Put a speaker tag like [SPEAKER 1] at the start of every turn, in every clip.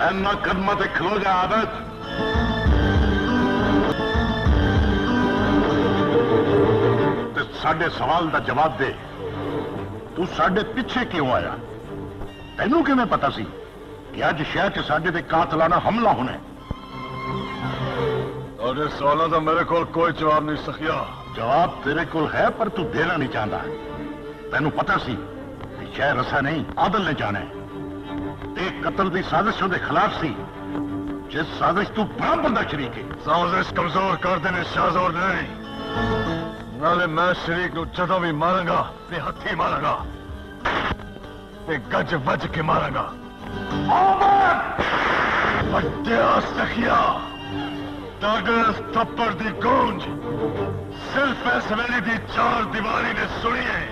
[SPEAKER 1] इन्ना कदमां ते खलो जा आदत। ते साडे सवाल दा जवाब दे, तू साडे पिछे क्यों आया? तेनू किवें पता सी कि अज शहर च साडे ते कातलाना हमला होना है?
[SPEAKER 2] और सवालों का मेरे को कोई जवाब नहीं सकिया।
[SPEAKER 1] जवाब तेरे को है पर तू देना नहीं चाहता। तेनू पता सी कि शहर असा नहीं आदल ने जाना है। ते कत्ल की साजिशों के खिलाफ सी, जिस साजिश तू बराबर दा शरीक है।
[SPEAKER 2] साजिश कमजोर कर देने शाहजोर नहीं, नाले मैं शरीक नू जदों भी मारांगा ते हथी मारांगा ते गज वज के मारांगा। बच्चा सखिया, तागर थप्पड़ दी गूंज सिर्फ इस वेले दी चार दीवारी ने सुनी है,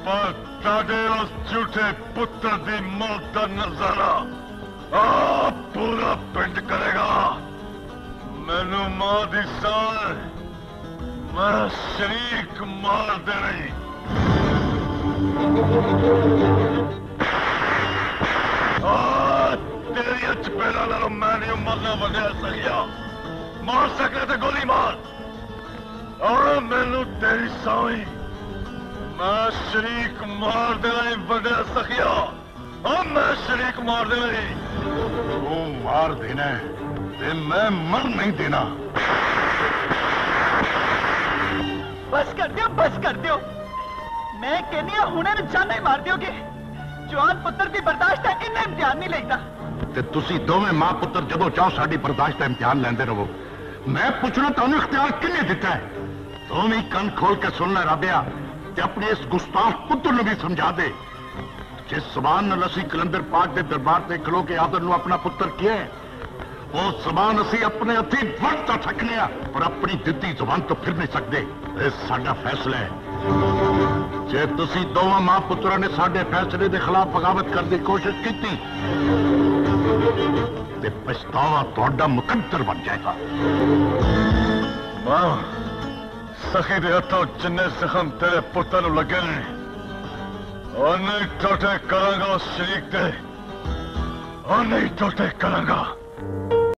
[SPEAKER 2] पर ताडे उस झूठे पुत्र दी मौत का नजारा पूरा पिंड करेगा। मैनू मां दी साल मैं शरीक मार देनी। तेरी चपेड़ा नालों मैं नहीं मरना वधिया सकिया। मार सकने तो गोली मार। और मैनू तेरी साई मैं शरीक मार देना ही वधिया सकिया। और मैं शरीक मार देना ही।
[SPEAKER 1] तू मार देना है ते मैं मर नहीं देना।
[SPEAKER 3] बस कर दियो, बस कर दियो। मैं कहनी हुणे जाना ही मार दियोगे। जवान पुत्र की बर्दाश्त है, इन्ना इम्तिहान नहीं लेता।
[SPEAKER 1] ते तुसी दोवें मां पुत्र जदों चाहो साडी बर्दाश्त का इम्तिहान लेंदे रहो। मैं पूछना तुहानू इख्तियार किन्ने दिता है? तुम ही कन खोल के सुन ले राबिया, ते अपने इस गुस्ताख पुत्र नूं भी समझा दे। जिस जबान नाल असीं कलंदर पाक के दरबार से खलो के आदर नूं अपना पुत्र किया है, वो जबान असीं अपने हथी वट तां सकने आ, पर अपनी दित्ती जबान तो फिर नहीं सकते। ये साडा फैसला है। जे तुसी दोवां मां पुत्रों ने साडे फैसले के खिलाफ बगावत करने की कोशिश की ते पछतावा तुहाडा मुकद्दर बन जाएगा।
[SPEAKER 2] मां सखी दे हथों जिन्ने जख्म तेरे पुत्र नूं लगे ने, और नहीं टोटे करांगा उस शरीक दे, और नहीं टोटे करांगा।